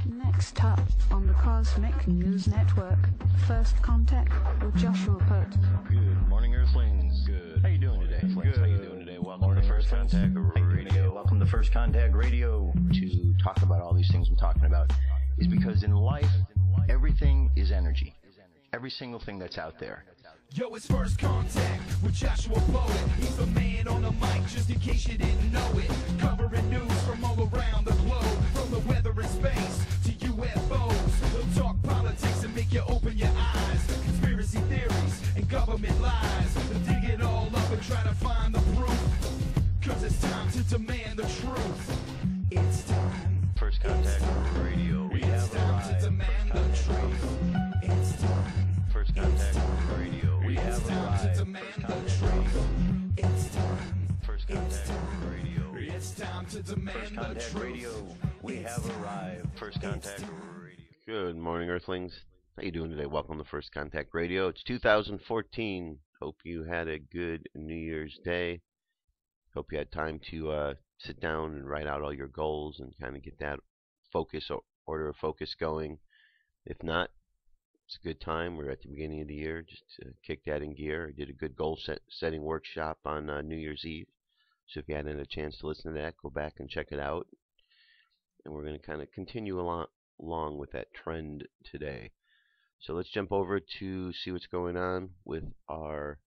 Next up on the Cosmic News Network, First Contact with Joshua Pert. Good morning, Earthlings. Good. How you doing today? Good. How you doing today? Welcome to First Contact Radio. Welcome to First Contact Radio. To talk about all these things I'm talking about is because in life, everything is energy. Every single thing that's out there. Yo, it's First Contact with Joshua Poet. He's the man on the mic, just in case you didn't know it. Covering news from all around the globe, from the weather and space to UFOs. He'll talk politics and make you open your eyes. Conspiracy theories and government lies. He'll dig it all up and try to find the proof. Cause it's time to demand the truth. It's time. First Contact Radio. We have time to demand the truth. It's time. First Contact Radio. We have time to demand the truth. It's time. First Contact Radio. It's time to demand the truth. Radio. We have arrived. First Contact Radio. Good morning, Earthlings. How you doing today? Welcome to First Contact Radio. It's 2014. Hope you had a good New Year's Day. Hope you had time to sit down and write out all your goals and kind of get that focus or order of focus going. If not, it's a good time. We're at the beginning of the year. Just to kick that in gear. I did a good goal setting workshop on New Year's Eve. So if you hadn't had a chance to listen to that, go back and check it out. And we're going to kind of continue along with that trend today. So let's jump over to see what's going on with our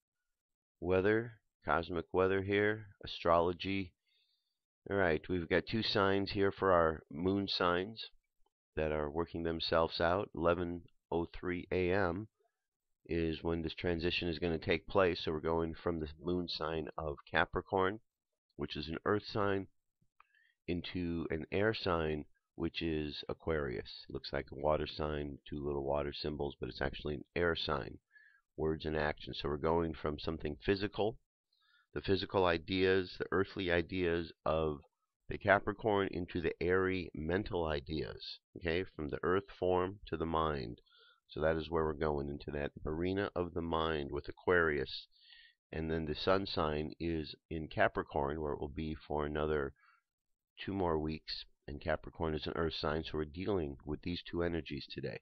weather, cosmic weather here, astrology. Alright, we've got two signs here for our moon signs that are working themselves out. 11:03 a.m. is when this transition is going to take place. So we're going from the moon sign of Capricorn, which is an earth sign, into an air sign, which is Aquarius. Looks like a water sign, two little water symbols, but it's actually an air sign. Words and action. So we're going from something physical, the physical ideas, the earthly ideas of the Capricorn, into the airy mental ideas. Okay, from the earth form to the mind. So that is where we're going, into that arena of the mind with Aquarius. And then the sun sign is in Capricorn, where it will be for another 2 more weeks. And Capricorn is an earth sign, so we're dealing with these two energies today.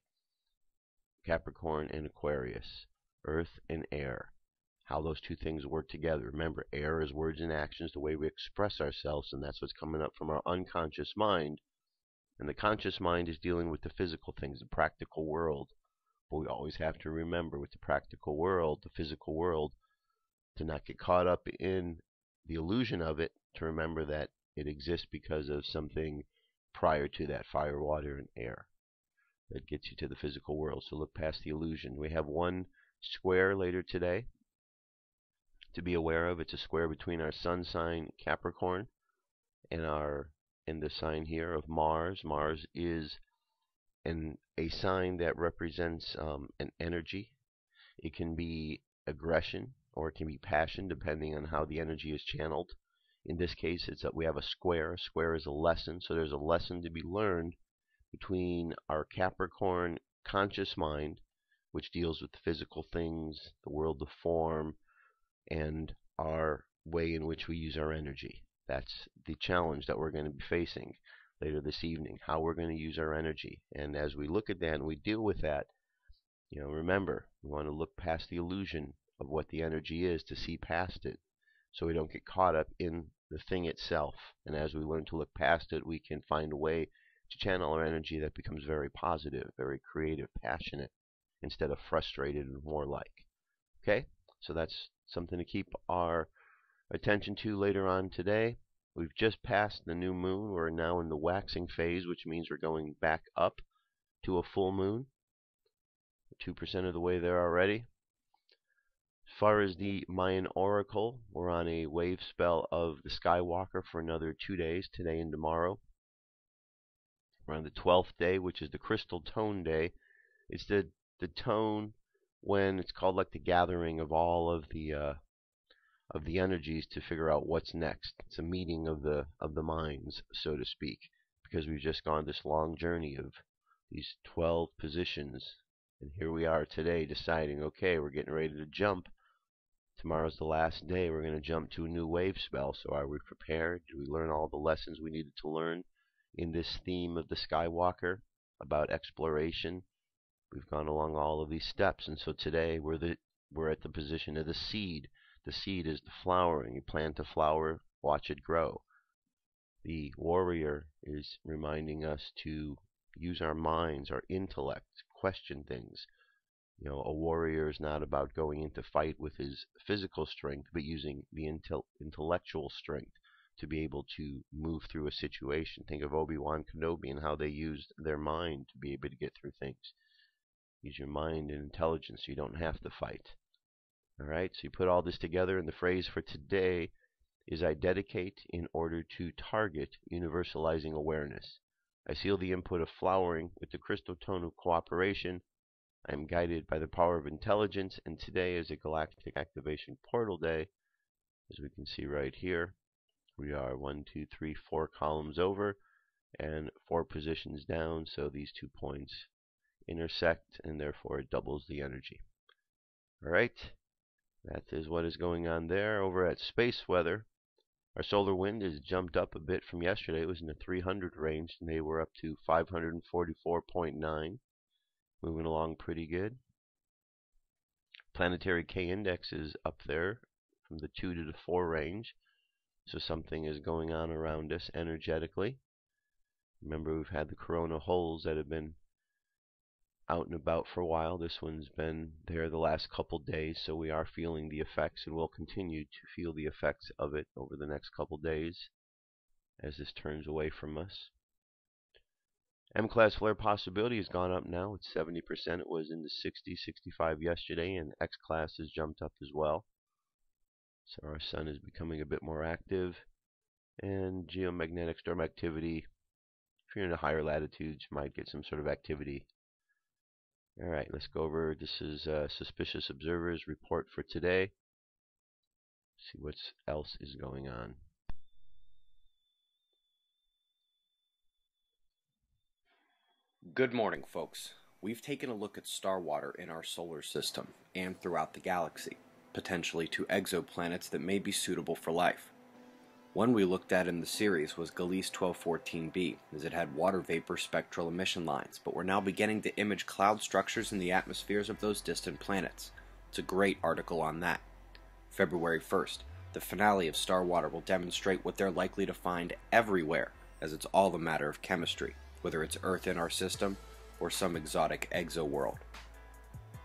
Capricorn and Aquarius, earth and air. How those two things work together. Remember, air is words and actions, the way we express ourselves, and that's what's coming up from our unconscious mind. And the conscious mind is dealing with the physical things, the practical world. But we always have to remember, with the practical world, the physical world, to not get caught up in the illusion of it, to remember that it exists because of something prior to that, fire, water, and air. That gets you to the physical world. So look past the illusion. We have one square later today to be aware of. It's a square between our sun sign Capricorn and the sign here of Mars. Mars is a sign that represents an energy. It can be aggression or it can be passion, depending on how the energy is channeled. In this case, it's that we have a square. A square is a lesson, so there's a lesson to be learned between our Capricorn conscious mind, which deals with physical things, the world of form, and our way in which we use our energy. That's the challenge that we're going to be facing later this evening, how we're going to use our energy. And as we look at that and we deal with that, remember, we want to look past the illusion of what the energy is, to see past it, so we don't get caught up in the thing itself. And as we learn to look past it, we can find a way to channel our energy that becomes very positive, very creative, passionate, instead of frustrated and warlike. Okay? So that's something to keep our attention to later on today. We've just passed the new moon. We're now in the waxing phase, which means we're going back up to a full moon. 2% of the way there already. As far as the Mayan Oracle, we're on a wave spell of the Skywalker for another 2 days, today and tomorrow. We're on the 12th day, which is the crystal tone day. It's the tone when it's called like the gathering of all of the energies to figure out what's next. It's a meeting of the minds, so to speak, because we've just gone this long journey of these 12 positions, and here we are today deciding, okay, we're getting ready to jump. Tomorrow's the last day. We're going to jump to a new wave spell. So are we prepared? Did we learn all the lessons we needed to learn in this theme of the Skywalker about exploration. We've gone along all of these steps, and so today we're at the position of the seed. The seed is the flowering. You plant a flower, watch it grow. The warrior is reminding us to use our minds, our intellect, question things. You know, a warrior is not about going into fight with his physical strength, but using the intellectual strength to be able to move through a situation. Think of Obi-Wan Kenobi and how they used their mind to be able to get through things. Use your mind and intelligence so you don't have to fight. Alright, so you put all this together, and the phrase for today is I dedicate in order to target universalizing awareness. I seal the input of flowering with the crystal tone of cooperation. I am guided by the power of intelligence, and today is a galactic activation portal day. As we can see right here, we are 4 columns over and 4 positions down, so these 2 points intersect, and therefore it doubles the energy. Alright, that is what is going on there. Over at Space Weather, our solar wind has jumped up a bit from yesterday. It was in the 300 range, and they were up to 544.9. Moving along pretty good. Planetary K-index is up there from the 2 to the 4 range. So something is going on around us energetically. Remember, we've had the corona holes that have been out and about for a while. This one's been there the last couple days, so we are feeling the effects, and we'll continue to feel the effects of it over the next couple days as this turns away from us. M-class flare possibility has gone up now. It's 70%. It was in the 60, 65 yesterday, and X-class has jumped up as well. So our sun is becoming a bit more active, and geomagnetic storm activity, if you're in the higher latitudes, you might get some sort of activity. Alright, let's go over, this is Suspicious Observers report for today. See what else is going on. Good morning, folks. We've taken a look at Starwater in our solar system and throughout the galaxy, potentially to exoplanets that may be suitable for life. One we looked at in the series was Gliese 1214b, as it had water vapor spectral emission lines, but we're now beginning to image cloud structures in the atmospheres of those distant planets. It's a great article on that. February 1st, the finale of Starwater will demonstrate what they're likely to find everywhere, as it's all a matter of chemistry, whether it's Earth in our system or some exotic exo-world.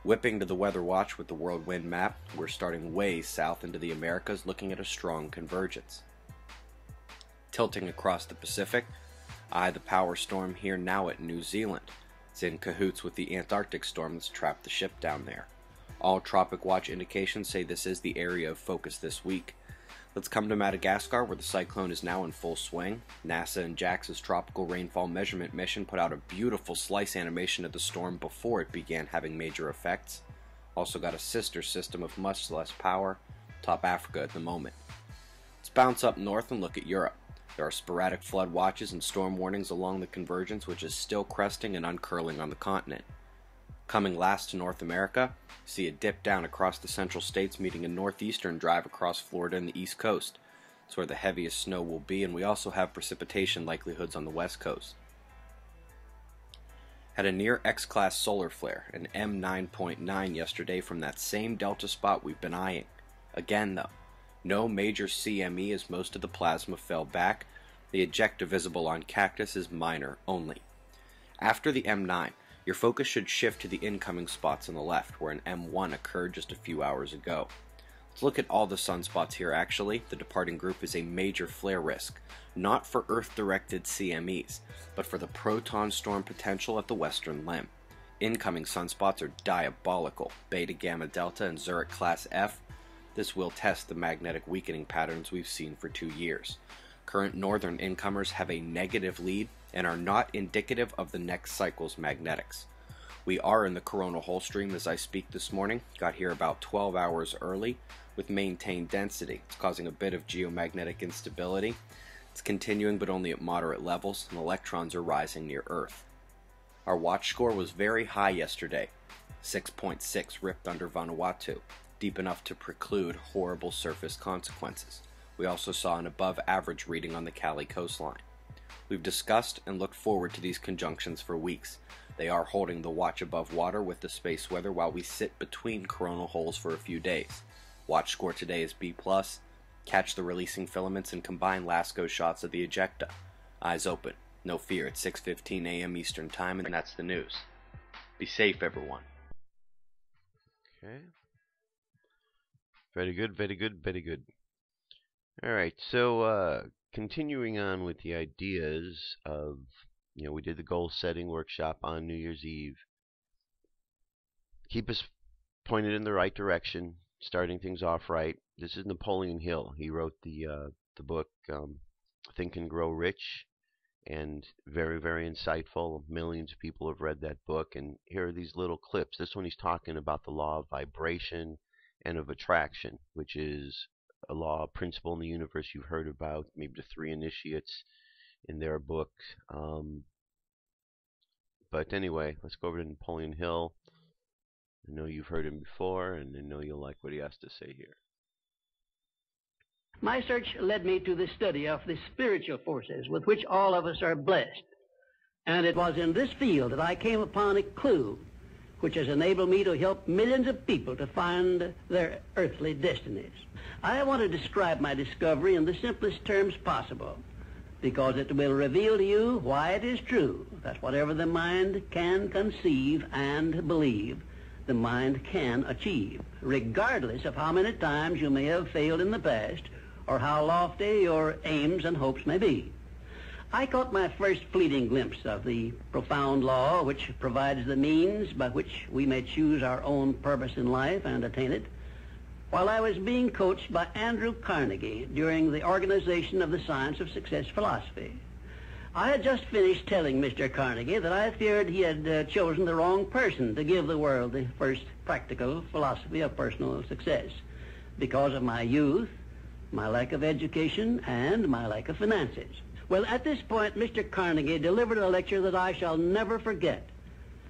Whipping to the Weather Watch with the World Wind Map, we're starting way south into the Americas, looking at a strong convergence. Tilting across the Pacific, the power storm here now at New Zealand. It's in cahoots with the Antarctic storm that's trapped the ship down there. All Tropic Watch indications say this is the area of focus this week. Let's come to Madagascar, where the cyclone is now in full swing. NASA and JAXA's tropical rainfall measurement mission put out a beautiful slice animation of the storm before it began having major effects. Also got a sister system of much less power, top Africa at the moment. Let's bounce up north and look at Europe. There are sporadic flood watches and storm warnings along the convergence, which is still cresting and uncurling on the continent. Coming last to North America, see a dip down across the central states, meeting a northeastern drive across Florida and the east coast. It's where the heaviest snow will be, and we also have precipitation likelihoods on the west coast. Had a near X-class solar flare, an M9.9 yesterday from that same delta spot we've been eyeing. Again though, no major CME as most of the plasma fell back. The ejecta visible on Cactus is minor only. After the M9, your focus should shift to the incoming spots on the left, where an M1 occurred just a few hours ago. Let's look at all the sunspots here actually. The departing group is a major flare risk, not for Earth-directed CMEs, but for the proton storm potential at the western limb. Incoming sunspots are diabolical, Beta Gamma Delta and Zurich Class F. This will test the magnetic weakening patterns we've seen for 2 years. Current northern incomers have a negative lead and are not indicative of the next cycle's magnetics. We are in the coronal hole stream as I speak this morning. Got here about 12 hours early with maintained density. It's causing a bit of geomagnetic instability. It's continuing but only at moderate levels, and electrons are rising near Earth. Our watch score was very high yesterday, 6.6 ripped under Vanuatu, deep enough to preclude horrible surface consequences. We also saw an above average reading on the Cali coastline. We've discussed and looked forward to these conjunctions for weeks. They are holding the watch above water with the space weather while we sit between coronal holes for a few days. Watch score today is B+. Catch the releasing filaments and combine LASCO shots of the ejecta. Eyes open. No fear. It's 6:15 a.m. Eastern Time, and that's the news. Be safe, everyone. Okay. Very good, very good, very good. Alright, so continuing on with the ideas of, we did the goal setting workshop on New Year's Eve. Keep us pointed in the right direction, starting things off right. This is Napoleon Hill. He wrote the book Think and Grow Rich, and very, very insightful. Millions of people have read that book, and here are these little clips. This one he's talking about the law of vibration and of attraction, which is a law, a principle in the universe you've heard about, maybe the three initiates in their book. But anyway, let's go over to Napoleon Hill. I know you've heard him before, and I know you'll like what he has to say here. My search led me to the study of the spiritual forces with which all of us are blessed. And it was in this field that I came upon a clue which has enabled me to help millions of people to find their earthly destinies. I want to describe my discovery in the simplest terms possible, because it will reveal to you why it is true that whatever the mind can conceive and believe, the mind can achieve, regardless of how many times you may have failed in the past or how lofty your aims and hopes may be. I caught my first fleeting glimpse of the profound law which provides the means by which we may choose our own purpose in life and attain it, while I was being coached by Andrew Carnegie during the organization of the Science of Success philosophy. I had just finished telling Mr. Carnegie that I feared he had chosen the wrong person to give the world the first practical philosophy of personal success because of my youth, my lack of education, and my lack of finances. Well, at this point, Mr. Carnegie delivered a lecture that I shall never forget,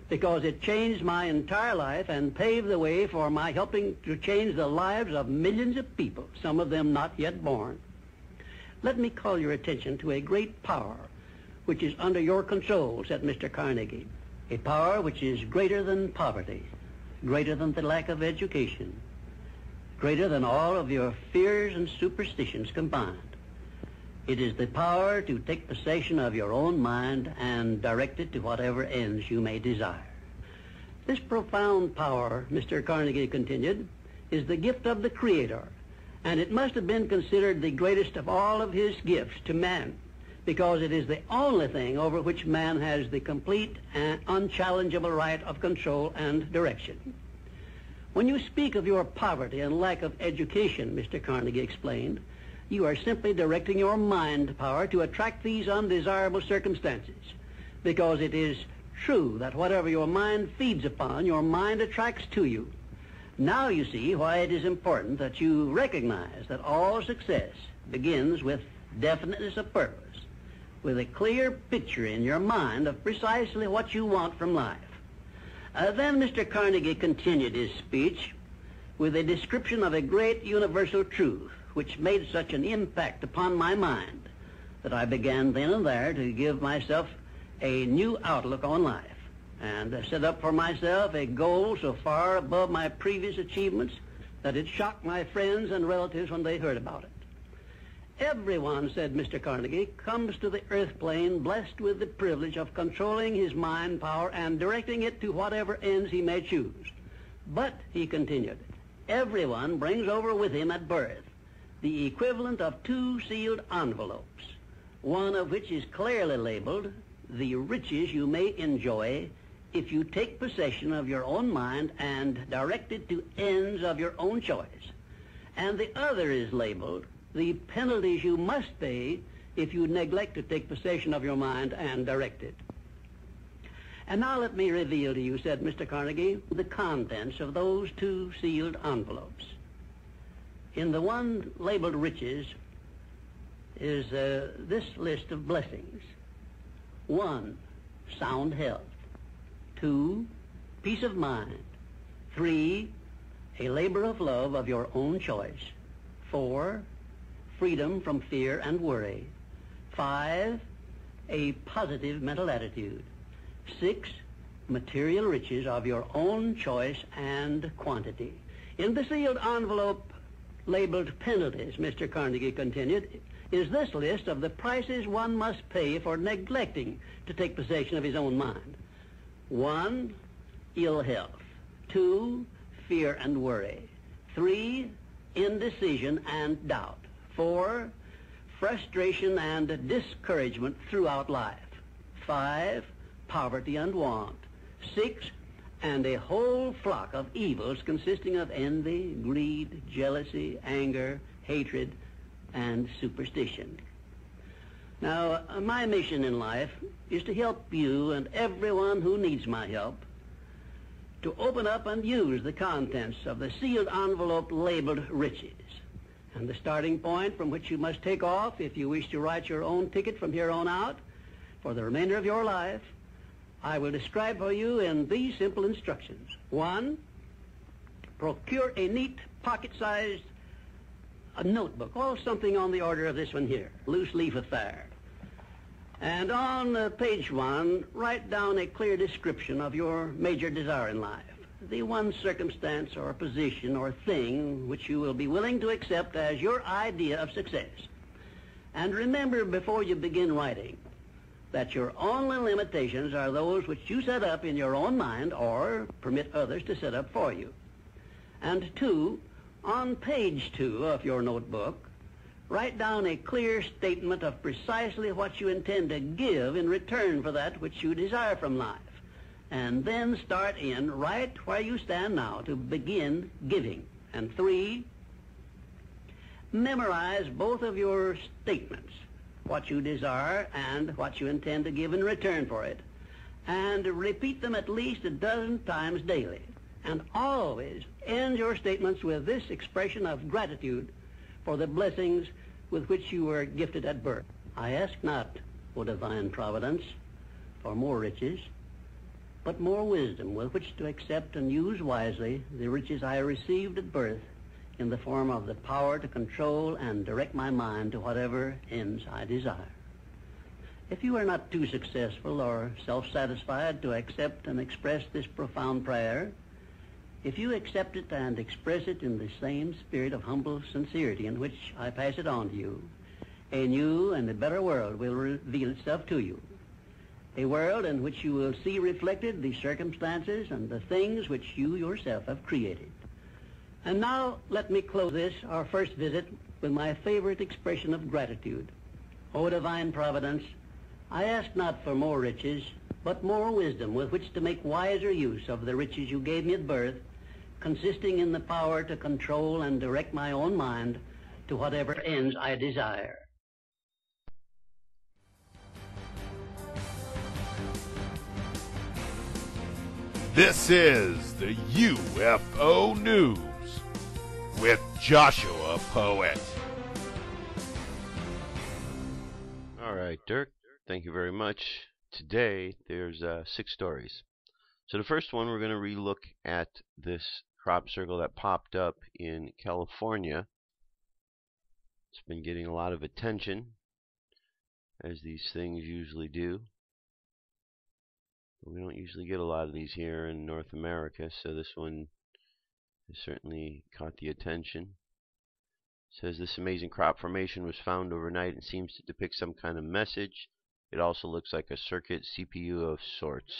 because it changed my entire life and paved the way for my helping to change the lives of millions of people, some of them not yet born. Let me call your attention to a great power which is under your control, said Mr. Carnegie, a power which is greater than poverty, greater than the lack of education, greater than all of your fears and superstitions combined. It is the power to take possession of your own mind and direct it to whatever ends you may desire. This profound power, Mr. Carnegie continued, is the gift of the Creator, and it must have been considered the greatest of all of his gifts to man, because it is the only thing over which man has the complete and unchallengeable right of control and direction. When you speak of your poverty and lack of education, Mr. Carnegie explained, you are simply directing your mind power to attract these undesirable circumstances, because it is true that whatever your mind feeds upon, your mind attracts to you. Now you see why it is important that you recognize that all success begins with definiteness of purpose, with a clear picture in your mind of precisely what you want from life. Then Mr. Carnegie continued his speech with a description of a great universal truth which made such an impact upon my mind that I began then and there to give myself a new outlook on life and set up for myself a goal so far above my previous achievements that it shocked my friends and relatives when they heard about it. Everyone, said Mr. Carnegie, comes to the earth plane blessed with the privilege of controlling his mind power and directing it to whatever ends he may choose. But, he continued, everyone brings over with him at birth the equivalent of two sealed envelopes, one of which is clearly labeled, the riches you may enjoy if you take possession of your own mind and direct it to ends of your own choice. And the other is labeled, the penalties you must pay if you neglect to take possession of your mind and direct it. And now let me reveal to you, said Mr. Carnegie, the contents of those two sealed envelopes. In the one labeled riches is this list of blessings. 1, sound health. 2, peace of mind. 3, a labor of love of your own choice. 4, freedom from fear and worry. 5, a positive mental attitude. 6, material riches of your own choice and quantity. In the sealed envelope labeled penalties, Mr. Carnegie continued, is this list of the prices one must pay for neglecting to take possession of his own mind. 1, ill health. 2, fear and worry. 3, indecision and doubt. 4, frustration and discouragement throughout life. 5, poverty and want. 6, and a whole flock of evils consisting of envy, greed, jealousy, anger, hatred, and superstition. Now, my mission in life is to help you and everyone who needs my help to open up and use the contents of the sealed envelope labeled riches. And the starting point from which you must take off if you wish to write your own ticket from here on out for the remainder of your life, I will describe for you in these simple instructions. 1, procure a neat pocket-sized notebook, or something on the order of this one here, loose leaf affair. And on page 1, write down a clear description of your major desire in life, the one circumstance or position or thing which you will be willing to accept as your idea of success. And remember before you begin writing that your only limitations are those which you set up in your own mind or permit others to set up for you. And 2, on page 2 of your notebook, write down a clear statement of precisely what you intend to give in return for that which you desire from life. And then start in right where you stand now to begin giving. And 3, memorize both of your statements, what you desire and what you intend to give in return for it, and repeat them at least a dozen times daily. And always end your statements with this expression of gratitude for the blessings with which you were gifted at birth. I ask not, O divine providence, for more riches, but more wisdom with which to accept and use wisely the riches I received at birth in the form of the power to control and direct my mind to whatever ends I desire. If you are not too successful or self-satisfied to accept and express this profound prayer, if you accept it and express it in the same spirit of humble sincerity in which I pass it on to you, a new and a better world will reveal itself to you. A world in which you will see reflected the circumstances and the things which you yourself have created. And now let me close this, our first visit, with my favorite expression of gratitude. O divine providence, I ask not for more riches, but more wisdom with which to make wiser use of the riches you gave me at birth, consisting in the power to control and direct my own mind to whatever ends I desire. This is the UFO News with Joshua Poet. All right, Dirk, thank you very much. Today, there's 6 stories. So the first one, we're going to relook at this crop circle that popped up in California. It's been getting a lot of attention, as these things usually do. We don't usually get a lot of these here in North America, so this one has certainly caught the attention. It says this amazing crop formation was found overnight and seems to depict some kind of message. It also looks like a circuit CPU of sorts.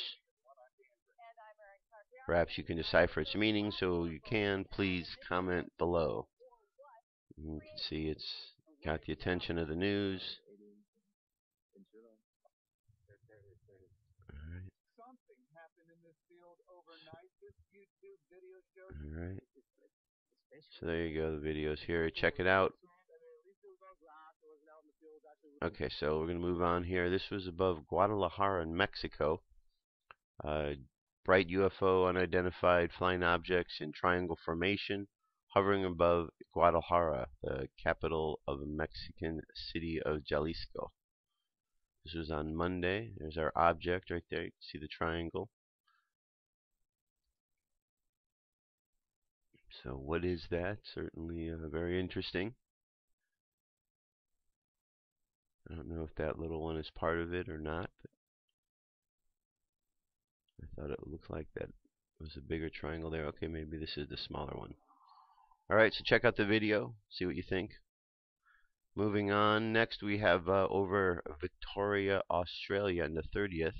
Perhaps you can decipher its meaning, so you can, please comment below. You can see it's got the attention of the news. Alright. So there you go, the videos here. Check it out. Okay, so we're going to move on here. This was above Guadalajara in Mexico. Bright UFO, unidentified flying objects in triangle formation, hovering above Guadalajara, the capital of the Mexican city of Jalisco. This was on Monday. There's our object right there. You can see the triangle. So what is that? Certainly very interesting. I don't know if that little one is part of it or not, but I thought it looked like that was a bigger triangle there. Okay, maybe this is the smaller one. Alright, so check out the video, see what you think. Moving on, next we have over Victoria, Australia on the 30th.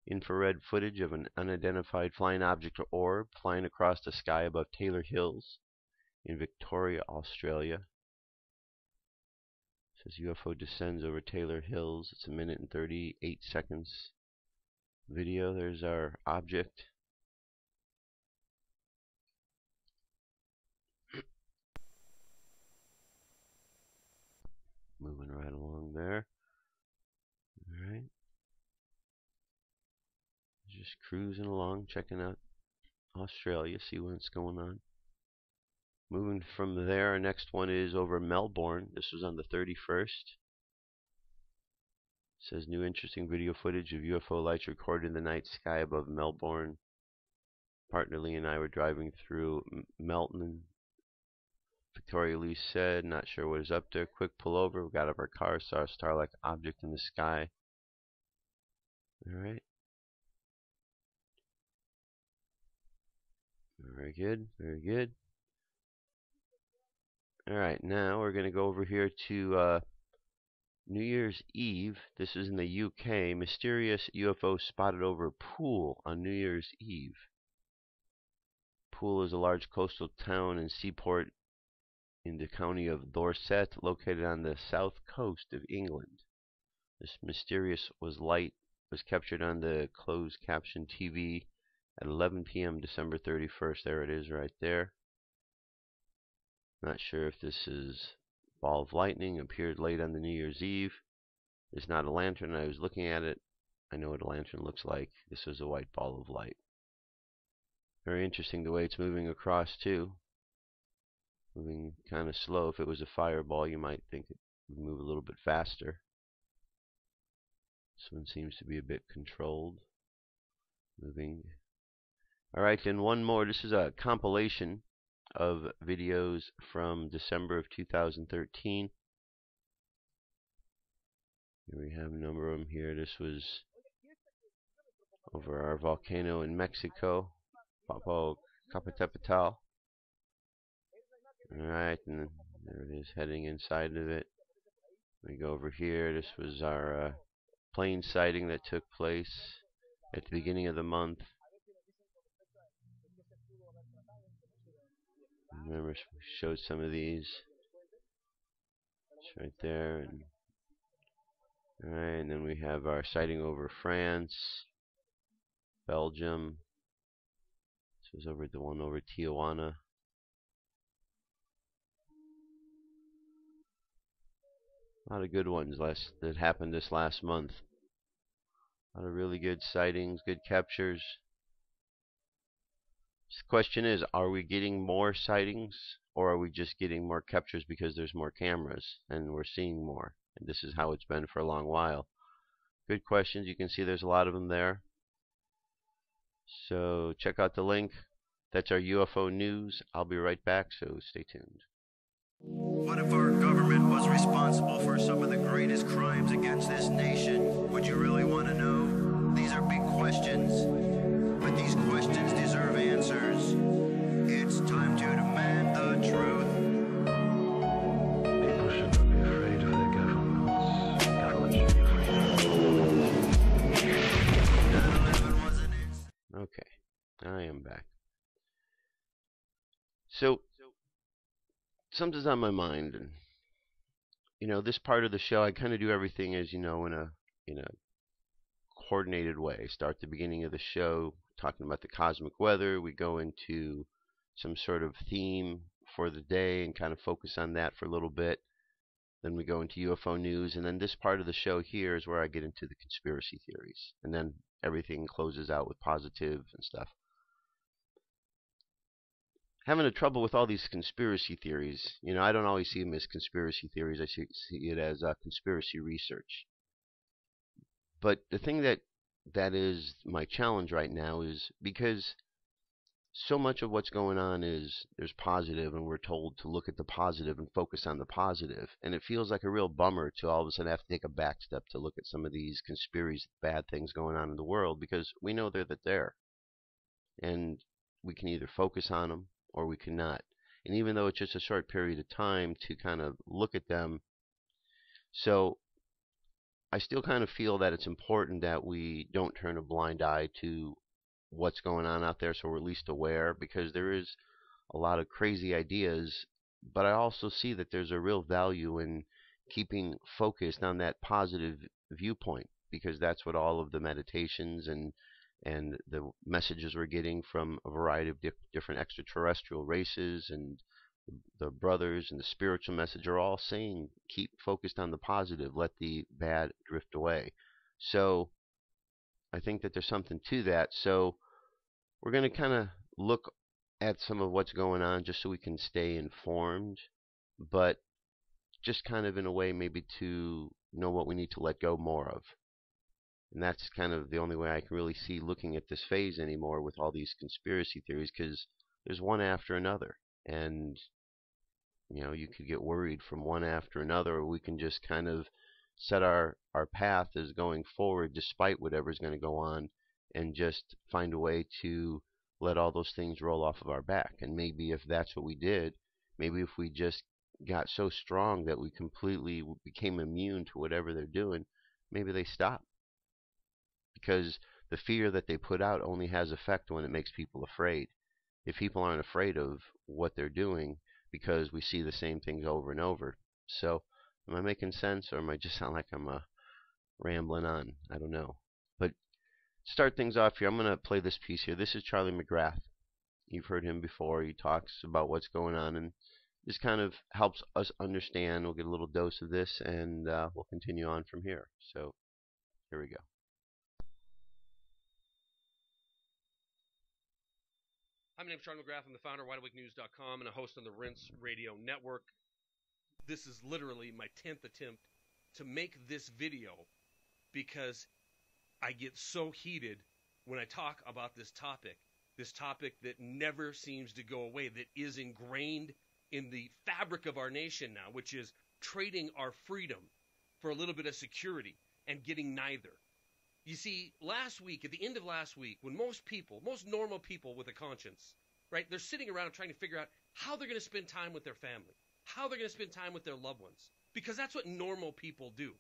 Infrared footage of an unidentified flying object or orb flying across the sky above Taylor Hills in Victoria, Australia. It says UFO descends over Taylor Hills. It's a 1 minute and 38 seconds video. There's our object. Moving right along there. Alright. Just cruising along, checking out Australia, see what's going on. Moving from there, our next one is over Melbourne. This was on the 31st. It says new interesting video footage of UFO lights recorded in the night sky above Melbourne. Partner Lee and I were driving through Melton. Victoria Lee said, not sure what is up there. Quick pull over. We got out of our car, saw a star-like object in the sky. Alright. Very good, very good. Alright, now we're going to go over here to New Year's Eve. This is in the UK. Mysterious UFO spotted over Poole on New Year's Eve. Poole is a large coastal town and seaport in the county of Dorset, located on the south coast of England. This mysterious light was captured on the closed caption TV at 11 p.m. December 31st. There it is right there. Not sure if this is ball of lightning. Appeared late on the New Year's Eve. It's not a lantern. I was looking at it. I know what a lantern looks like. This is a white ball of light. Very interesting the way it's moving across too. Moving kind of slow. If it was a fireball, you might think it would move a little bit faster. This one seems to be a bit controlled. Moving. Alright, then one more. This is a compilation of videos from December of 2013. Here we have a number of them here. This was over our volcano in Mexico, Popocatépetl. Alright, and there it is heading inside of it. We go over here. This was our plane sighting that took place at the beginning of the month. Remember, we showed some of these. It's right there. And alright, and then we have our sighting over France, Belgium. This was over the one over Tijuana. A lot of good ones that happened this last month. A lot of really good sightings, good captures. The question is, are we getting more sightings, or are we just getting more captures because there's more cameras and we're seeing more? And this is how it's been for a long while. Good questions. You can see there's a lot of them there. So check out the link. That's our UFO news. I'll be right back, so stay tuned. What if our government was responsible for some of the greatest crimes against this nation? Would you really want to know? These are big questions, but these questions deserve answers. It's time to demand the truth. People shouldn't be afraid of their governments. Governments should be afraid. Okay, I am back. So something's on my mind, and this part of the show I kind of do everything as in a coordinated way. Start the beginning of the show talking about the cosmic weather. We go into some sort of theme for the day and kind of focus on that for a little bit. Then we go into UFO news, and then this part of the show here is where I get into the conspiracy theories, and then everything closes out with positive and stuff. Having a trouble with all these conspiracy theories. I don't always see them as conspiracy theories. I see it as conspiracy research. But the thing that is my challenge right now is because so much of what's going on is there's positive, and we're told to look at the positive and focus on the positive. And it feels like a real bummer to all of a sudden have to take a back step to look at some of these conspiracies, bad things going on in the world, because we know they're there. And we can either focus on them or we cannot. And even though it's just a short period of time to kind of look at them, so I still kind of feel that it's important that we don't turn a blind eye to what's going on out there, so we're at least aware, because there is a lot of crazy ideas, but I also see that there's a real value in keeping focused on that positive viewpoint, because that's what all of the meditations and the messages we're getting from a variety of different extraterrestrial races and the brothers and the spiritual message are all saying, keep focused on the positive, let the bad drift away. So I think that there's something to that. So we're going to kind of look at some of what's going on just so we can stay informed, but just kind of in a way maybe to know what we need to let go more of. And that's kind of the only way I can really see looking at this phase anymore with all these conspiracy theories, because there's one after another. And, you know, you could get worried from one after another, or we can just kind of set our path as going forward despite whatever's going to go on, and just find a way to let all those things roll off of our back. And maybe if that's what we did, maybe if we just got so strong that we completely became immune to whatever they're doing, maybe they stop. Because the fear that they put out only has effect when it makes people afraid. If people aren't afraid of what they're doing, because we see the same things over and over. So, am I making sense, or am I just sound like I'm rambling on? I don't know. But start things off here, I'm going to play this piece here. This is Charlie McGrath. You've heard him before. He talks about what's going on, and this kind of helps us understand. We'll get a little dose of this, and we'll continue on from here. So, here we go. Hi, my name is Charlie McGrath. I'm the founder of WideAwakeNews.com and a host on the Rinse Radio Network. This is literally my 10th attempt to make this video, because I get so heated when I talk about this topic that never seems to go away, that is ingrained in the fabric of our nation now, which is trading our freedom for a little bit of security and getting neither. You see, last week, at the end of last week, when most normal people with a conscience, right, they're sitting around trying to figure out how they're going to spend time with their family, how they're going to spend time with their loved ones, because that's what normal people do.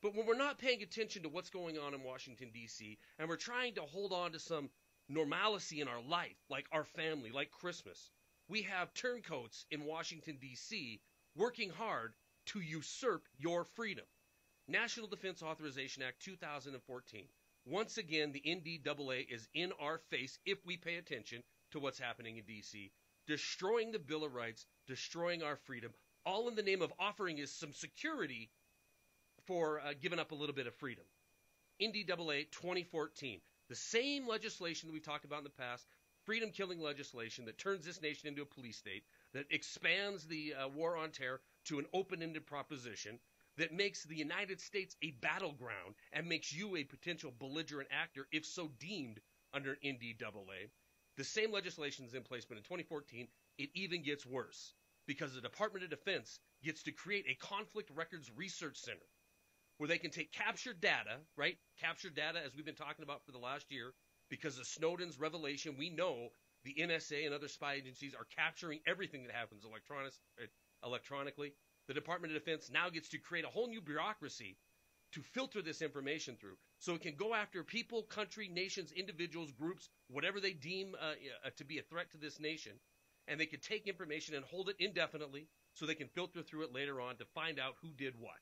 But when we're not paying attention to what's going on in Washington, D.C., and we're trying to hold on to some normalcy in our life, like our family, like Christmas, we have turncoats in Washington, D.C. working hard to usurp your freedom. National Defense Authorization Act 2014. Once again, the NDAA is in our face if we pay attention to what's happening in D.C., destroying the Bill of Rights, destroying our freedom, all in the name of offering us some security for giving up a little bit of freedom. NDAA 2014. The same legislation that we've talked about in the past, freedom-killing legislation that turns this nation into a police state, that expands the war on terror to an open-ended proposition, that makes the United States a battleground and makes you a potential belligerent actor if so deemed under NDAA. The same legislation is in place, but in 2014, it even gets worse, because the Department of Defense gets to create a conflict records research center where they can take captured data, right? Captured data, as we've been talking about for the last year, because of Snowden's revelation, we know the NSA and other spy agencies are capturing everything that happens electronically. The Department of Defense now gets to create a whole new bureaucracy to filter this information through, so it can go after people, country, nations, individuals, groups, whatever they deem to be a threat to this nation, and they can take information and hold it indefinitely so they can filter through it later on to find out who did what.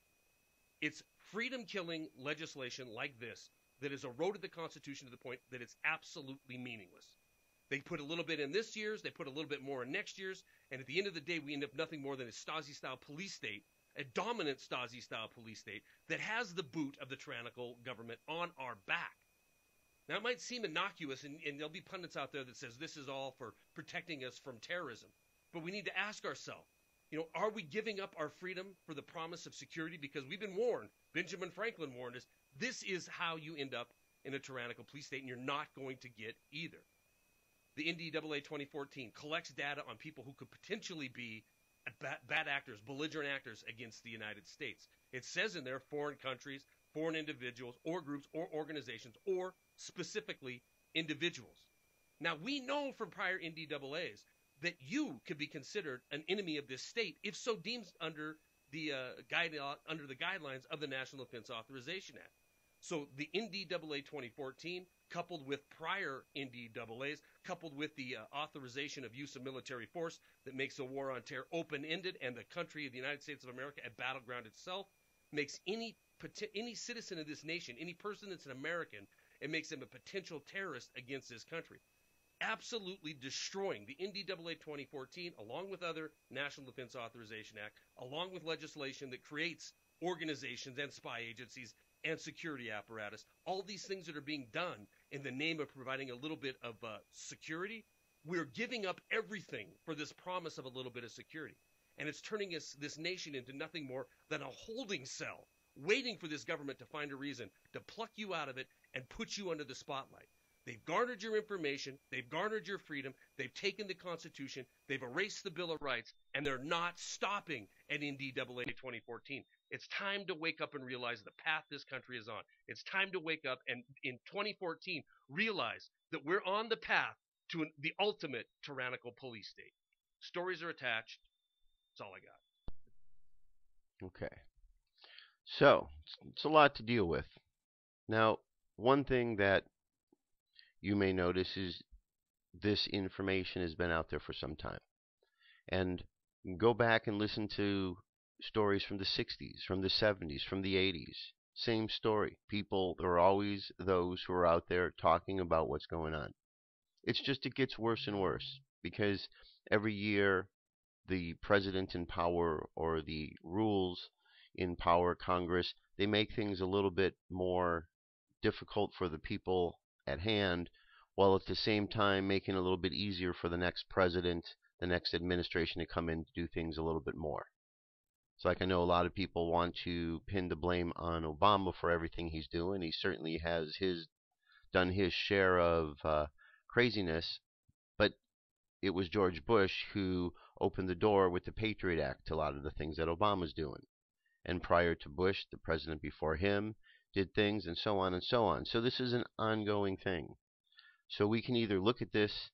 It's freedom-killing legislation like this that has eroded the Constitution to the point that it's absolutely meaningless. They put a little bit in this year's, they put a little bit more in next year's, and at the end of the day, we end up nothing more than a Stasi-style police state, a dominant Stasi-style police state that has the boot of the tyrannical government on our back. Now, it might seem innocuous, and there'll be pundits out there that says this is all for protecting us from terrorism. But we need to ask ourselves, are we giving up our freedom for the promise of security? Because we've been warned. Benjamin Franklin warned us. This is how you end up in a tyrannical police state, and you're not going to get either. The NDAA 2014 collects data on people who could potentially be bad actors, belligerent actors against the United States. It says in there foreign countries, foreign individuals, or groups, or organizations, or specifically individuals. Now, we know from prior NDAAs that you could be considered an enemy of this state if so deemed under the guidelines of the National Defense Authorization Act. So the NDAA 2014, coupled with prior NDAAs, coupled with the authorization of use of military force that makes the war on terror open-ended and the country of the United States of America a battleground itself, makes any citizen of this nation, any person that's an American, it makes them a potential terrorist against this country. Absolutely destroying the NDAA 2014, along with other National Defense Authorization Act, along with legislation that creates organizations and spy agencies and security apparatus, all these things that are being done in the name of providing a little bit of security. We're giving up everything for this promise of a little bit of security. And it's turning this nation into nothing more than a holding cell, waiting for this government to find a reason to pluck you out of it and put you under the spotlight. They've garnered your information, they've garnered your freedom, they've taken the Constitution, they've erased the Bill of Rights, and they're not stopping at NDAA 2014. It's time to wake up and realize the path this country is on. It's time to wake up and in 2014 realize that we're on the path to the ultimate tyrannical police state. Stories are attached. That's all I got. Okay. So, it's a lot to deal with. Now, one thing that you may notice is this information has been out there for some time. And go back and listen to stories from the 60s, from the 70s, from the 80s. Same story. There are always those who are out there talking about what's going on. It's just it gets worse and worse because every year the president in power or the rules in power, Congress, they make things a little bit more difficult for the people at hand, while at the same time making it a little bit easier for the next president, the next administration to come in to do things a little bit more. It's like I know a lot of people want to pin the blame on Obama for everything he's doing. He certainly has done his share of craziness, but it was George Bush who opened the door with the Patriot Act to a lot of the things that Obama's doing. And prior to Bush, the president before him did things, and so on and so on. So this is an ongoing thing. So we can either look at this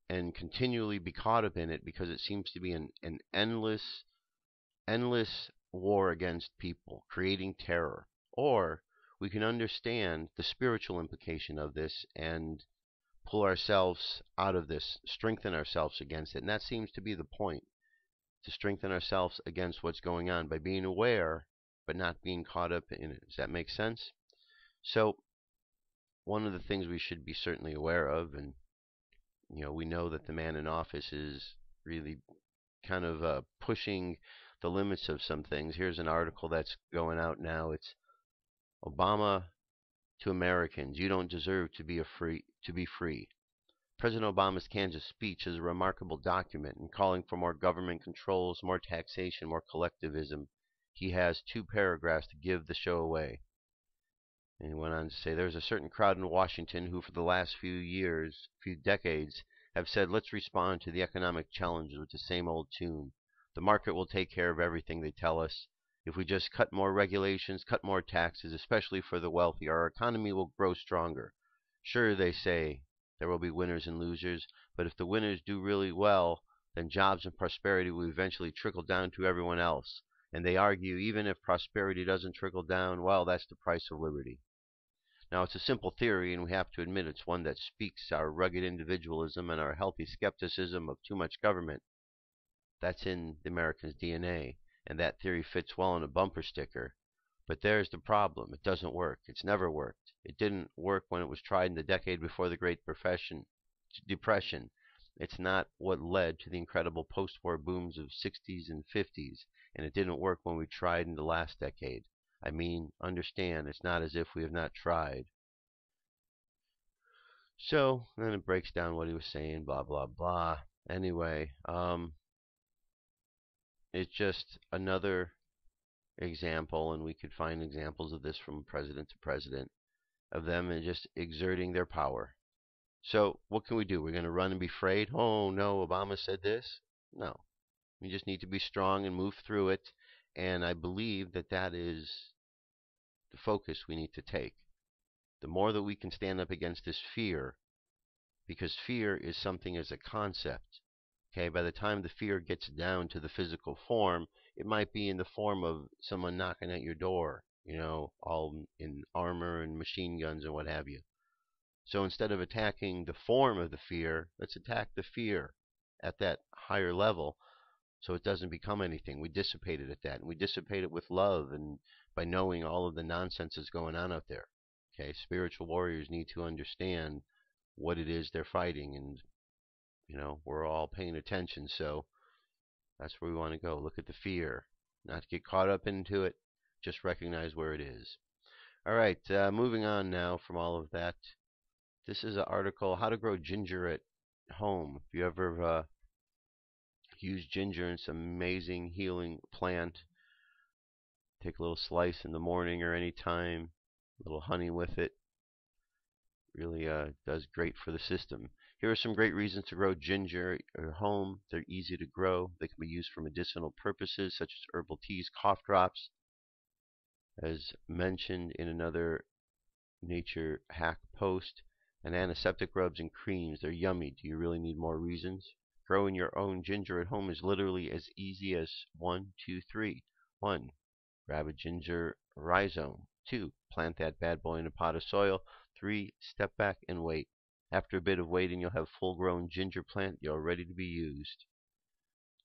and continually be caught up in it because it seems to be an endless war against people, creating terror. Or we can understand the spiritual implication of this and pull ourselves out of this, strengthen ourselves against it. And that seems to be the point, to strengthen ourselves against what's going on by being aware but not being caught up in it. Does that make sense? So one of the things we should be certainly aware of, and we know that the man in office is really kind of pushing the limits of some things. Here's an article that's going out now. It's Obama to Americans: "You don't deserve to be free." President Obama's Kansas speech is a remarkable document in calling for more government controls, more taxation, more collectivism. He has 2 paragraphs to give the show away. And he went on to say, "There's a certain crowd in Washington who for the last few decades, have said, let's respond to the economic challenges with the same old tune. The market will take care of everything, they tell us. If we just cut more regulations, cut more taxes, especially for the wealthy, our economy will grow stronger. Sure, they say, there will be winners and losers, but if the winners do really well, then jobs and prosperity will eventually trickle down to everyone else. And they argue, even if prosperity doesn't trickle down, well, that's the price of liberty." Now, it's a simple theory, and we have to admit it's one that speaks our rugged individualism and our healthy skepticism of too much government. That's in the American's DNA, and that theory fits well on a bumper sticker. But there's the problem. It doesn't work. It's never worked. It didn't work when it was tried in the decade before the Great Depression. It's not what led to the incredible post-war booms of 60s and 50s, and it didn't work when we tried in the last decade. I mean, understand, it's not as if we have not tried. So, then it breaks down what he was saying, blah, blah, blah. Anyway, it's just another example, and we could find examples of this from president to president, of them just exerting their power. So what can we do? We're going to run and be afraid? Oh, no, Obama said this? No. We just need to be strong and move through it. And I believe that that is the focus we need to take. The more that we can stand up against this fear, because fear is something as a concept. Okay, by the time the fear gets down to the physical form, it might be in the form of someone knocking at your door, all in armor and machine guns and what have you. So instead of attacking the form of the fear, let's attack the fear at that higher level so it doesn't become anything. We dissipate it at that. And we dissipate it with love and by knowing all of the nonsense that's going on out there. Okay, spiritual warriors need to understand what it is they're fighting, and we're all paying attention, so that's where we want to go. Look at the fear, not get caught up into it, just recognize where it is. All right, moving on now from all of that. This is an article, How to Grow Ginger at Home. If you ever used ginger, it's an amazing healing plant. Take a little slice in the morning or any time, a little honey with it. Really does great for the system. Here are some great reasons to grow ginger at your home. They're easy to grow. They can be used for medicinal purposes such as herbal teas, cough drops. As mentioned in another Nature Hack post, and antiseptic rubs and creams. They're yummy. Do you really need more reasons? Growing your own ginger at home is literally as easy as 1, 2, 3. 1. Grab a ginger rhizome. 2. Plant that bad boy in a pot of soil. 3. Step back and wait. After a bit of waiting, you'll have full-grown ginger plant. You're ready to be used.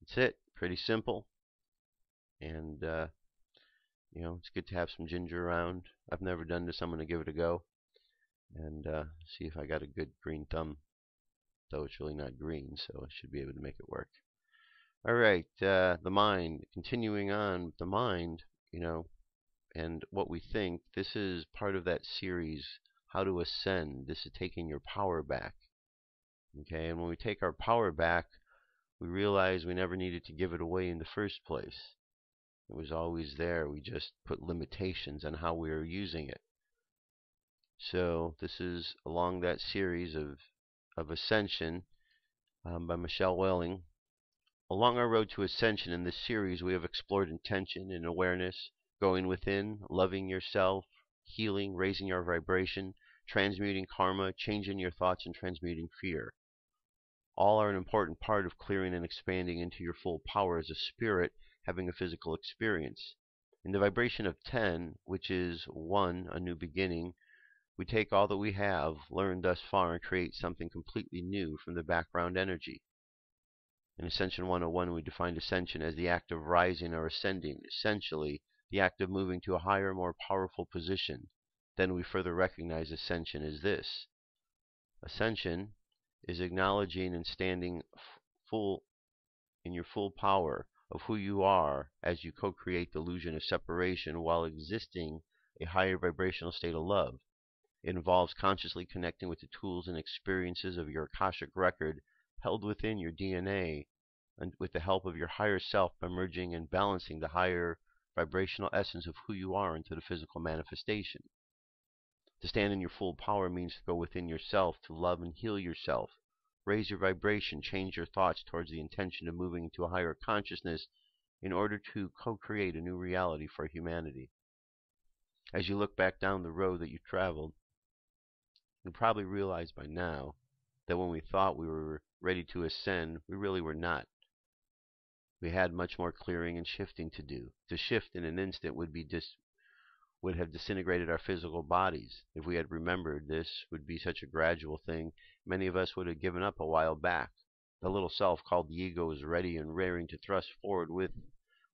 That's it. Pretty simple. And, it's good to have some ginger around. I've never done this. I'm going to give it a go and see if I got a good green thumb. Though it's really not green, so I should be able to make it work. All right, the mind. Continuing on with the mind, and what we think. This is part of that series, How to Ascend. This is taking your power back. Okay, and when we take our power back, we realize we never needed to give it away in the first place. It was always there. We just put limitations on how we were using it. So this is along that series of Ascension by Michelle Welling. Along our road to ascension in this series, we have explored intention and awareness, going within, loving yourself, healing, raising your vibration, transmuting karma, changing your thoughts, and transmuting fear. All are an important part of clearing and expanding into your full power as a spirit having a physical experience. In the vibration of 10, which is 1, a new beginning, we take all that we have learned thus far and create something completely new from the background energy. In Ascension 101, we defined ascension as the act of rising or ascending, essentially the act of moving to a higher, more powerful position. Then we further recognize ascension as this. Ascension is acknowledging and standing in your full power of who you are as you co-create the illusion of separation while existing a higher vibrational state of love. It involves consciously connecting with the tools and experiences of your Akashic record held within your DNA and with the help of your higher self by merging and balancing the higher vibrational essence of who you are into the physical manifestation. To stand in your full power means to go within yourself, to love and heal yourself. Raise your vibration, change your thoughts towards the intention of moving into a higher consciousness in order to co-create a new reality for humanity. As you look back down the road that you traveled, you probably realize by now that when we thought we were ready to ascend, we really were not. We had much more clearing and shifting to do. To shift in an instant would have disintegrated our physical bodies. If we had remembered this would be such a gradual thing, many of us would have given up a while back. The little self called the ego is ready and raring to thrust forward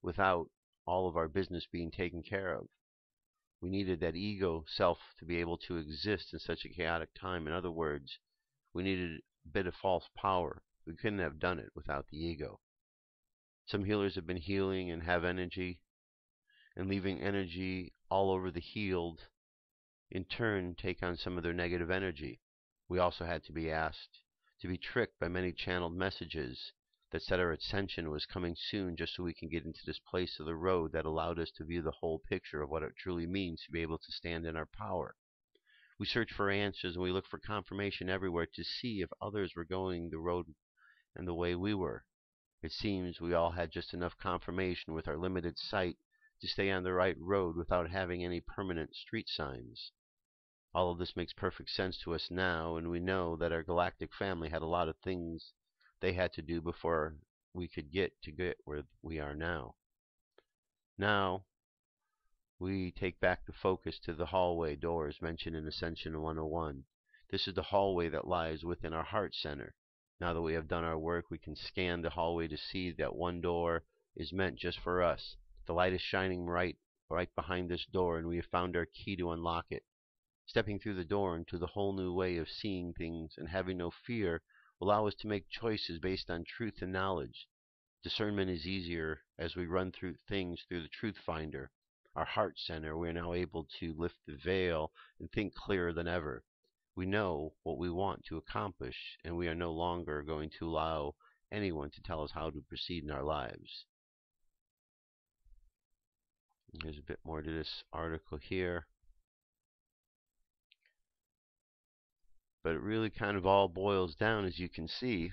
without all of our business being taken care of. We needed that ego self to be able to exist in such a chaotic time. In other words, we needed a bit of false power. We couldn't have done it without the ego. Some healers have been healing and have energy, and leaving energy all over the healed, in turn take on some of their negative energy. We also had to be asked to be tricked by many channeled messages that said our ascension was coming soon, just so we can get into this place of the road that allowed us to view the whole picture of what it truly means to be able to stand in our power. We search for answers and we look for confirmation everywhere to see if others were going the road and the way we were. It seems we all had just enough confirmation with our limited sight to stay on the right road without having any permanent street signs. All of this makes perfect sense to us now, and we know that our galactic family had a lot of things they had to do before we could get where we are now. Now, we take back the focus to the hallway doors mentioned in Ascension 101. This is the hallway that lies within our heart center. Now that we have done our work, we can scan the hallway to see that one door is meant just for us. The light is shining right behind this door, and we have found our key to unlock it. Stepping through the door into the whole new way of seeing things and having no fear will allow us to make choices based on truth and knowledge. Discernment is easier as we run through things through the Truth Finder. Our heart center, we are now able to lift the veil and think clearer than ever. We know what we want to accomplish, and we are no longer going to allow anyone to tell us how to proceed in our lives. There's a bit more to this article here. But it really kind of all boils down, as you can see,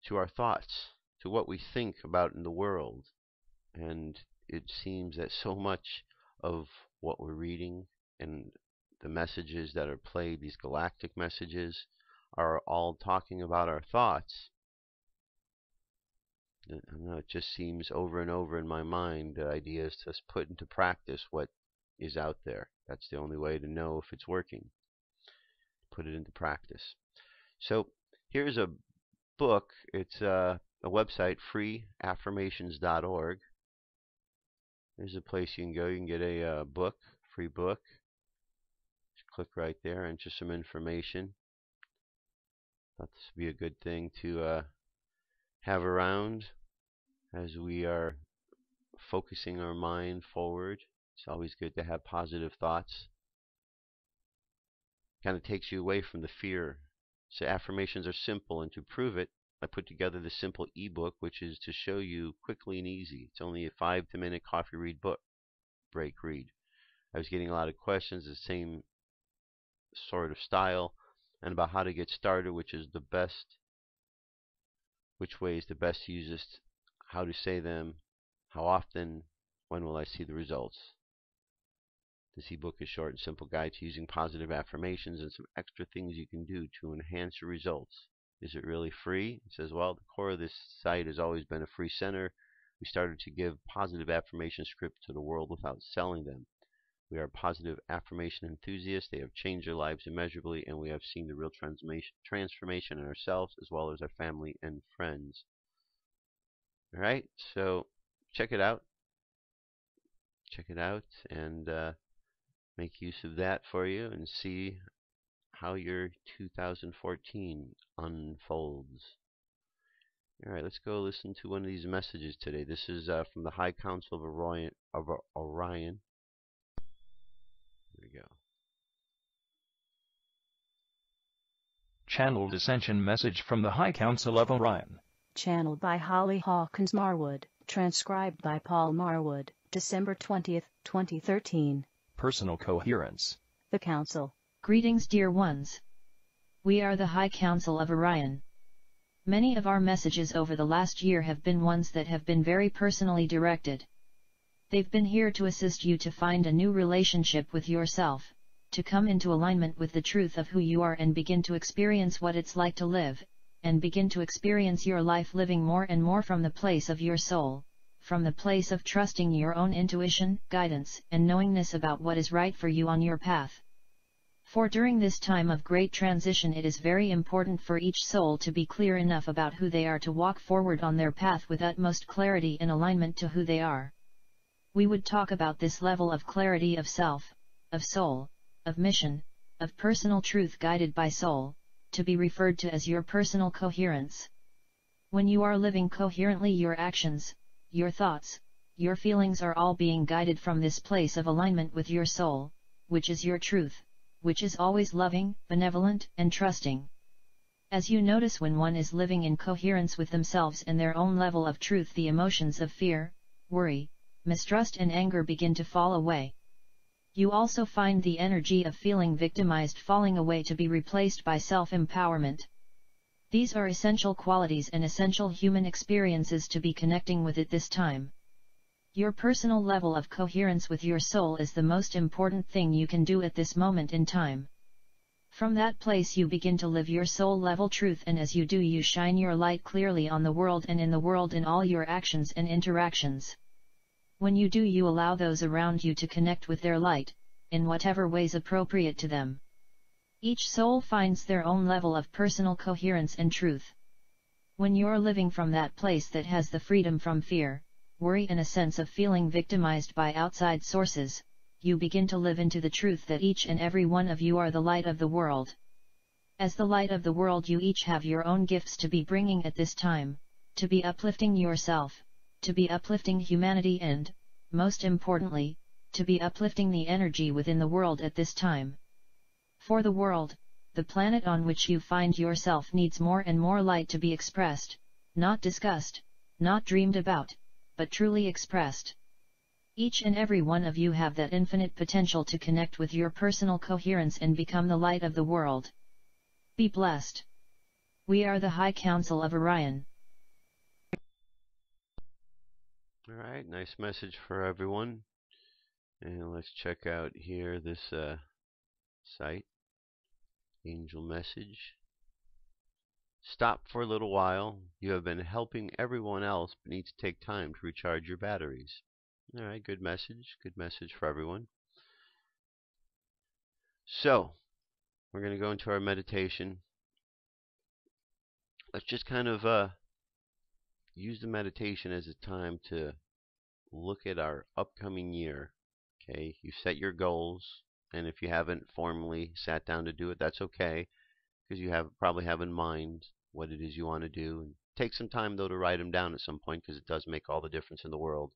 to our thoughts, to what we think about in the world. And it seems that so much of what we're reading and the messages that are played, these galactic messages, are all talking about our thoughts. I know it just seems over and over in my mind, the idea is to put into practice what is out there. That's the only way to know if it's working. Put it into practice. So here's a book. It's a website, freeaffirmations.org. There's a place you can go. You can get a book, free book. Just click right there, enter some information. Thought this would be a good thing to have around as we are focusing our mind forward. It's always good to have positive thoughts. Kind of takes you away from the fear. So affirmations are simple, and to prove it, I put together the simple eBook, which is to show you quickly and easy. It's only a 5 to minute coffee break read. I was getting a lot of questions, the same sort of style, and about how to get started, which is the best, which way is the best to use this, how to say them, how often, when will I see the results. This ebook is a short and simple guide to using positive affirmations and some extra things you can do to enhance your results. Is it really free? It says, well, the core of this site has always been a free center. We started to give positive affirmation scripts to the world without selling them. We are positive affirmation enthusiasts. They have changed their lives immeasurably, and we have seen the real transformation in ourselves as well as our family and friends. All right, so check it out. Check it out and make use of that for you and see how your 2014 unfolds. All right, let's go listen to one of these messages today. This is from the High Council of Orion. There we go. Channeled Ascension message from the High Council of Orion. Channeled by Holly Hawkins Marwood. Transcribed by Paul Marwood. December 20th, 2013. Personal coherence. The Council. Greetings, dear ones. We are the High Council of Orion. Many of our messages over the last year have been ones that have been very personally directed. They've been here to assist you to find a new relationship with yourself, to come into alignment with the truth of who you are and begin to experience what it's like to live, and begin to experience your life living more and more from the place of your soul, from the place of trusting your own intuition, guidance, and knowingness about what is right for you on your path. For during this time of great transition it is very important for each soul to be clear enough about who they are to walk forward on their path with utmost clarity and alignment to who they are. We would talk about this level of clarity of self, of soul, of mission, of personal truth guided by soul, to be referred to as your personal coherence. When you are living coherently, your actions, your thoughts, your feelings are all being guided from this place of alignment with your soul, which is your truth, which is always loving, benevolent, and trusting. As you notice, when one is living in coherence with themselves and their own level of truth, the emotions of fear, worry, mistrust and anger begin to fall away. You also find the energy of feeling victimized falling away to be replaced by self-empowerment. These are essential qualities and essential human experiences to be connecting with at this time. Your personal level of coherence with your soul is the most important thing you can do at this moment in time. From that place you begin to live your soul level truth, and as you do you shine your light clearly on the world and in the world in all your actions and interactions. When you do, you allow those around you to connect with their light, in whatever ways appropriate to them. Each soul finds their own level of personal coherence and truth. When you're living from that place that has the freedom from fear, worry and a sense of feeling victimized by outside sources, you begin to live into the truth that each and every one of you are the light of the world. As the light of the world, you each have your own gifts to be bringing at this time, to be uplifting yourself, to be uplifting humanity and, most importantly, to be uplifting the energy within the world at this time. For the world, the planet on which you find yourself needs more and more light to be expressed, not discussed, not dreamed about, but truly expressed. Each and every one of you have that infinite potential to connect with your personal coherence and become the light of the world. Be blessed. We are the High Council of Orion. Alright, nice message for everyone. And let's check out here this site. Angel message. Stop for a little while. You have been helping everyone else, but need to take time to recharge your batteries. Alright, good message. Good message for everyone. So, we're going to go into our meditation. Let's just kind of use the meditation as a time to look at our upcoming year. Okay, you set your goals, and if you haven't formally sat down to do it, that's okay, because you probably have in mind what it is you want to do. And take some time though to write them down at some point, because it does make all the difference in the world.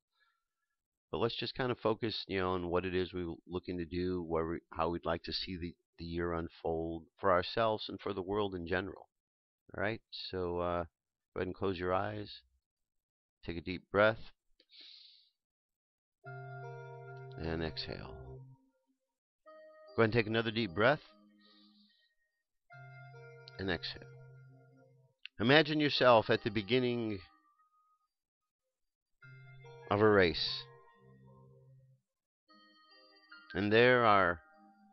But let's just kind of focus, on what it is we're looking to do, how we'd like to see the year unfold for ourselves and for the world in general. All right, so go ahead and close your eyes. Take a deep breath. And exhale. Go ahead and take another deep breath. And exhale. Imagine yourself at the beginning of a race. And there are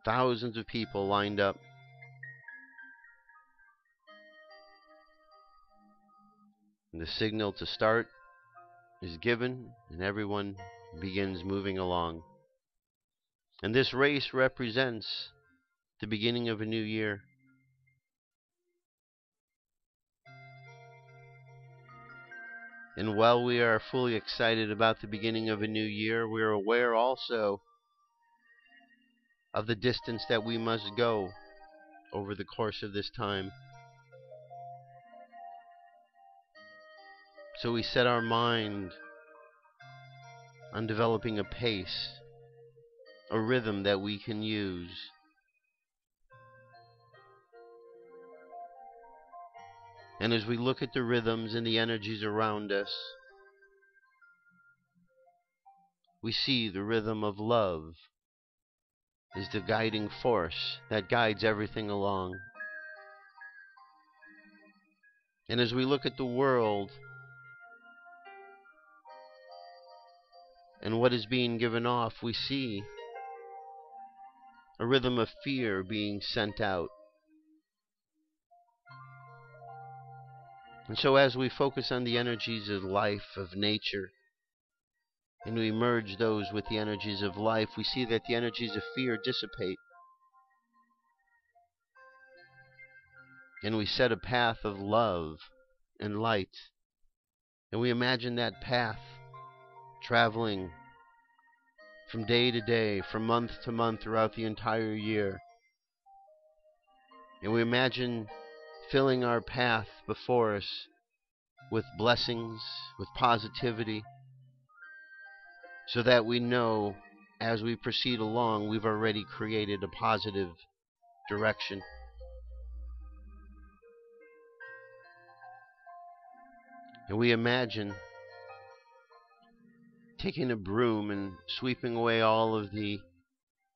thousands of people lined up. And the signal to start is given, and everyone begins moving along. And this race represents the beginning of a new year. And while we are fully excited about the beginning of a new year, we are aware also of the distance that we must go over the course of this time. So we set our mind on developing a pace, a rhythm that we can use. And as we look at the rhythms and the energies around us, we see the rhythm of love is the guiding force that guides everything along. And as we look at the world and what is being given off, we see a rhythm of fear being sent out. And so as we focus on the energies of life, of nature, and we merge those with the energies of life, we see that the energies of fear dissipate. And we set a path of love and light. And we imagine that path traveling from day to day, from month to month throughout the entire year. And we imagine filling our path before us with blessings, with positivity, so that we know as we proceed along we've already created a positive direction. And we imagine taking a broom and sweeping away all of the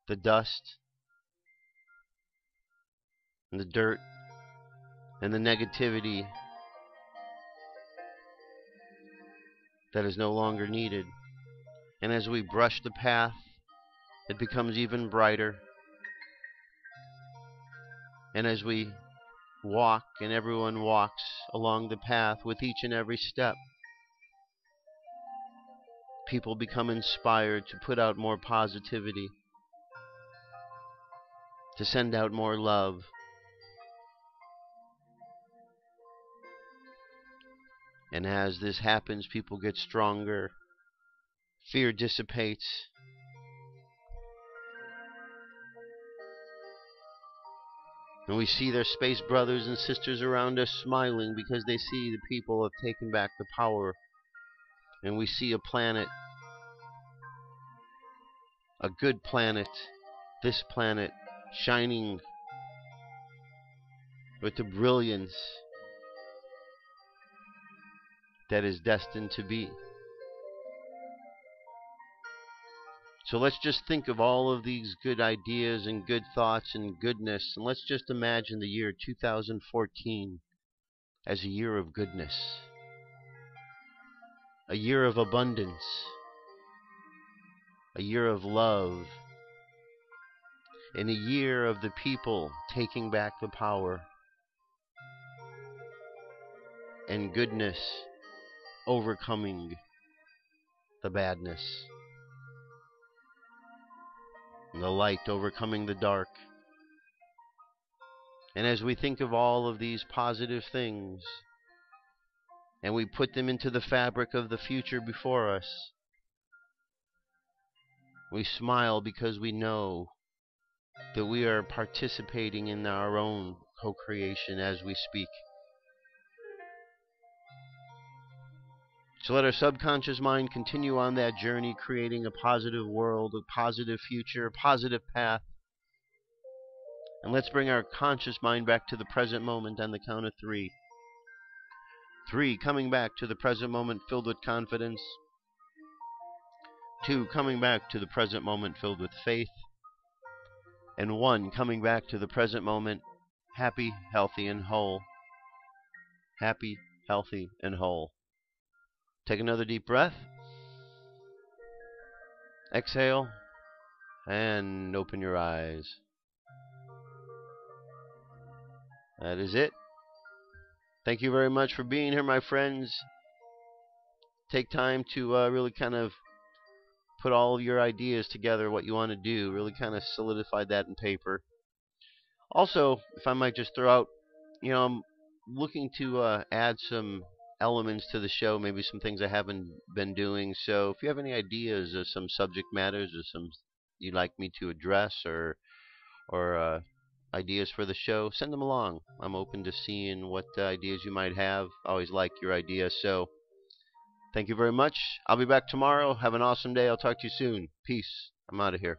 the dust, and the dirt, and the negativity that is no longer needed. And as we brush the path, it becomes even brighter. And as we walk, and everyone walks along the path with each and every step, people become inspired to put out more positivity, to send out more love. And as this happens, people get stronger, fear dissipates, and we see their space brothers and sisters around us smiling because they see the people have taken back the power. And we see a planet, a good planet, this planet, shining with the brilliance that is destined to be. So let's just think of all of these good ideas and good thoughts and goodness, and let's just imagine the year 2014 as a year of goodness, a year of abundance, a year of love, and a year of the people taking back the power, and goodness overcoming the badness, and the light overcoming the dark. And as we think of all of these positive things, and we put them into the fabric of the future before us, we smile because we know that we are participating in our own co-creation as we speak. So let our subconscious mind continue on that journey, creating a positive world, a positive future, a positive path. And let's bring our conscious mind back to the present moment on the count of 3. 3, coming back to the present moment filled with confidence. 2, coming back to the present moment filled with faith. And 1, coming back to the present moment happy, healthy, and whole. Happy, healthy, and whole. Take another deep breath. Exhale. And open your eyes. That is it. Thank you very much for being here, my friends. Take time to really kind of put all of your ideas together, what you want to do. Really kind of solidify that in paper. Also, if I might just throw out, I'm looking to add some elements to the show, maybe some things I haven't been doing. So if you have any ideas of some subject matters or some you'd like me to address or ideas for the show, send them along. I'm open to seeing what ideas you might have. I always like your ideas. So thank you very much. I'll be back tomorrow. Have an awesome day. I'll talk to you soon. Peace. I'm out of here.